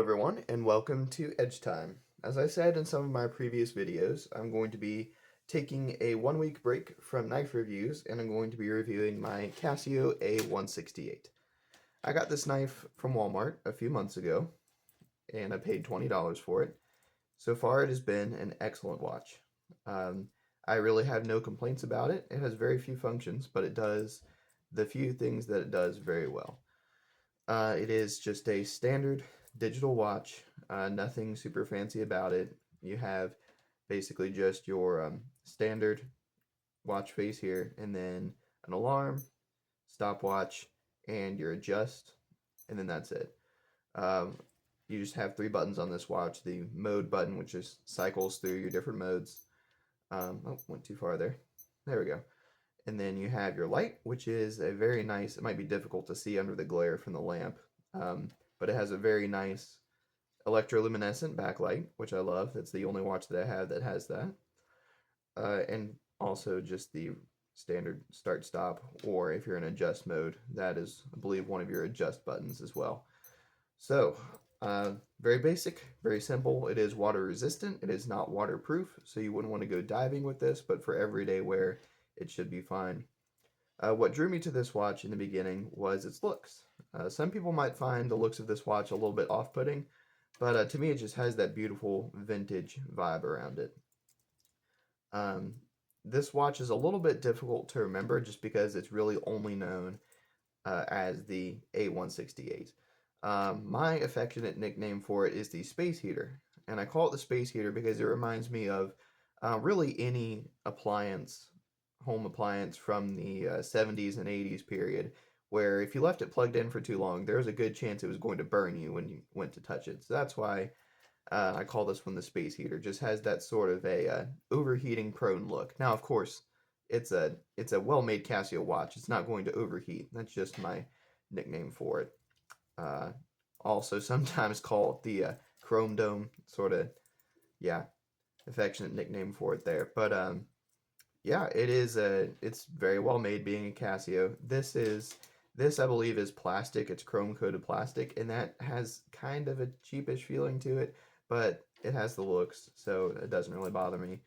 everyone, and welcome to Edge Time. As I said in some of my previous videos, I'm going to be taking a 1 week break from knife reviews, and I'm going to be reviewing my Casio A168. I got this knife from Walmart a few months ago, and I paid $20 for it. So far, it has been an excellent watch. Um, I really have no complaints about it. It has very few functions, but it does the few things that it does very well. It is just a standard digital watch, nothing super fancy about it. You have basically just your standard watch face here, and then an alarm, stopwatch, and your adjust, and then that's it. Um, you just have three buttons on this watch. The mode button, which just cycles through your different modes. Oh, went too far there. There we go. And then you have your light, which is a very nice, it might be difficult to see under the glare from the lamp, but it has a very nice electroluminescent backlight, which I love. That's the only watch that I have that has that. And also just the standard start stop, or if you're in adjust mode, that is, I believe, one of your adjust buttons as well. So, very basic, very simple. It is water resistant. It is not waterproof, so you wouldn't want to go diving with this, but for everyday wear, it should be fine. What drew me to this watch in the beginning was its looks. Some people might find the looks of this watch a little bit off-putting, but to me it just has that beautiful vintage vibe around it. Um, this watch is a little bit difficult to remember just because it's really only known as the A168. My affectionate nickname for it is the Space Heater, and I call it the Space Heater because it reminds me of really any home appliance from the 70s and 80s period, where if you left it plugged in for too long, there was a good chance it was going to burn you when you went to touch it. So that's why I call this one the Space Heater. Just has that sort of a overheating prone look. Now, of course, it's a well-made Casio watch. It's not going to overheat. That's just my nickname for it. Uh, Also, sometimes called the Chrome Dome, sort of, yeah, affectionate nickname for it there. But yeah, it's very well made being a Casio. This I believe is plastic. It's chrome coated plastic, and that has kind of a cheapish feeling to it, but it has the looks, so it doesn't really bother me.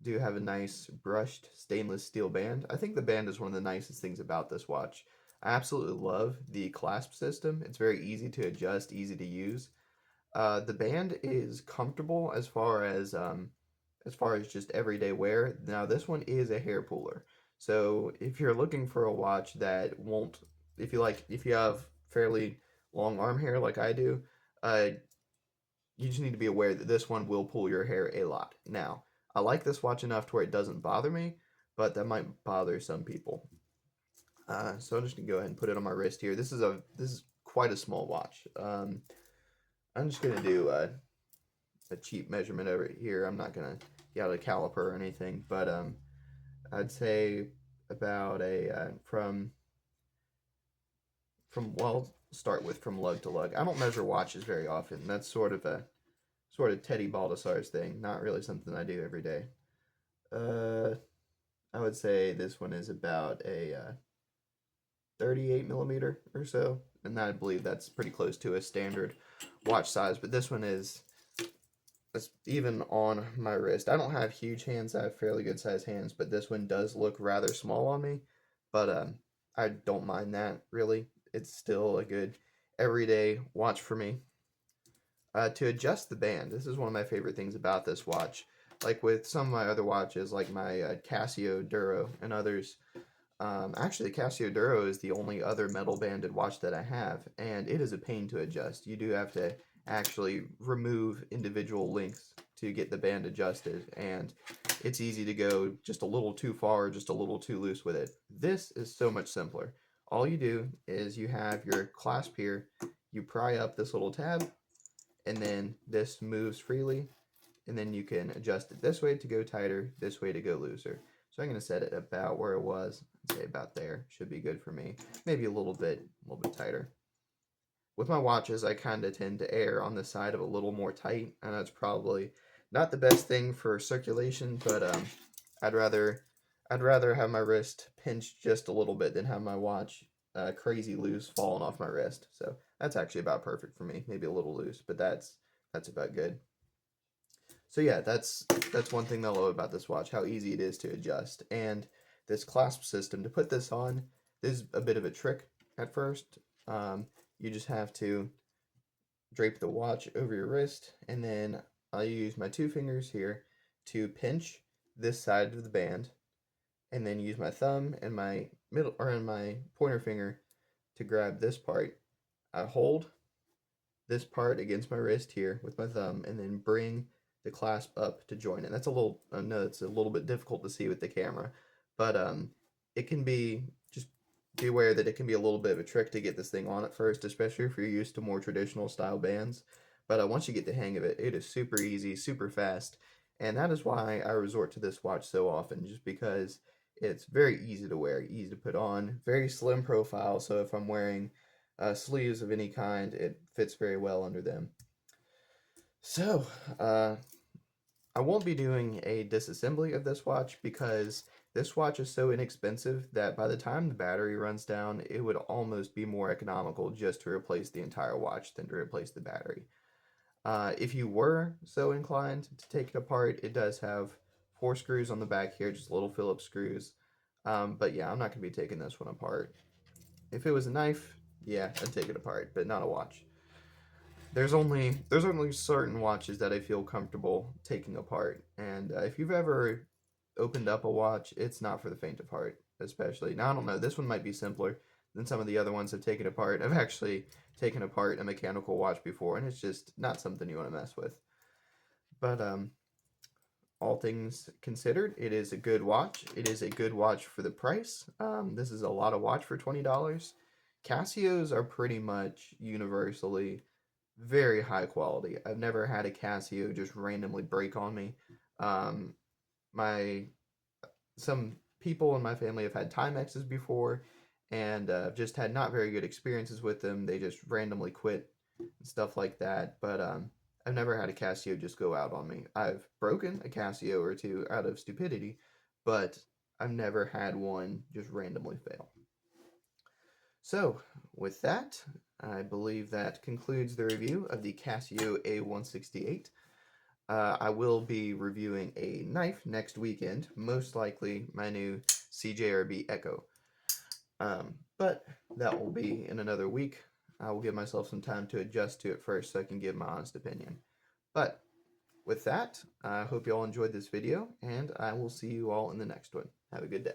Do have a nice brushed stainless steel band. I think the band is one of the nicest things about this watch. I absolutely love the clasp system. It's very easy to adjust, easy to use. The band is comfortable as far as just everyday wear. Now this one is a hair puller. So if you're looking for a watch that won't, if you have fairly long arm hair like I do, uh, you just need to be aware that this one will pull your hair a lot. Now, I like this watch enough to where it doesn't bother me, but that might bother some people. So I'm just gonna go ahead and put it on my wrist here. This is quite a small watch. I'm just gonna do a cheap measurement over here. I'm not gonna get out a caliper or anything, but I'd say about a well, start with from lug to lug. I don't measure watches very often. That's sort of Teddy Baldessar's thing. Not really something I do every day. Uh, I would say this one is about a 38 millimeter or so, and I believe that's pretty close to a standard watch size. But this one is even on my wrist. I don't have huge hands. I have fairly good sized hands, but this one does look rather small on me. But I don't mind that really. It's still a good everyday watch for me. To adjust the band, this is one of my favorite things about this watch. Like with some of my other watches, like my Casio Duro and others. Actually, Casio Duro is the only other metal banded watch that I have, and it is a pain to adjust. You do have to actually remove individual links to get the band adjusted, and it's easy to go just a little too far, just a little too loose with it. This is so much simpler. All you do is you have your clasp here, you pry up this little tab, and then this moves freely, and then you can adjust it this way to go tighter, this way to go looser. So I'm going to set it about where it was, say about there, should be good for me. Maybe a little bit tighter. With my watches, I kind of tend to err on the side of a little more tight, and that's probably not the best thing for circulation, but I'd rather have my wrist pinched just a little bit than have my watch crazy loose falling off my wrist. So That's actually about perfect for me. Maybe a little loose, but that's about good. So yeah, that's one thing that I love about this watch, how easy it is to adjust. And this clasp system, to put this on, is a bit of a trick at first. You just have to drape the watch over your wrist, and then I'll use my two fingers here to pinch this side of the band, and then use my thumb and my middle or and my pointer finger to grab this part. I hold this part against my wrist here with my thumb, and then bring the clasp up to join it. That's a little, I know it's a little bit difficult to see with the camera, but it can be, just be aware that it can be a little bit of a trick to get this thing on at first, especially if you're used to more traditional style bands. But once you get the hang of it, it is super easy, super fast, and that is why I resort to this watch so often, just because it's very easy to wear, easy to put on, very slim profile. So if I'm wearing sleeves of any kind, it fits very well under them. So, I won't be doing a disassembly of this watch because this watch is so inexpensive that by the time the battery runs down, it would almost be more economical just to replace the entire watch than to replace the battery. If you were so inclined to take it apart, it does have 4 screws on the back here, just little Phillips screws. But yeah, I'm not going to be taking this one apart. If it was a knife, yeah, I'd take it apart, but not a watch. There's only certain watches that I feel comfortable taking apart, and if you've ever opened up a watch, it's not for the faint of heart. Especially now, I don't know. This one might be simpler than some of the other ones I've taken apart. I've actually taken apart a mechanical watch before, and it's just not something you want to mess with. But all things considered, it is a good watch. It is a good watch for the price. This is a lot of watch for $20. Casios are pretty much universally very high quality. I've never had a Casio just randomly break on me. Um, my some people in my family have had Timexes before, and just had not very good experiences with them. They just randomly quit and stuff like that. But I've never had a Casio just go out on me. I've broken a Casio or two out of stupidity, but I've never had one just randomly fail. So, with that, I believe that concludes the review of the Casio A168. I will be reviewing a knife next weekend, most likely my new CJRB Echo. But that will be in another week. I will give myself some time to adjust to it first so I can give my honest opinion. But with that, I hope you all enjoyed this video, and I will see you all in the next one. Have a good day.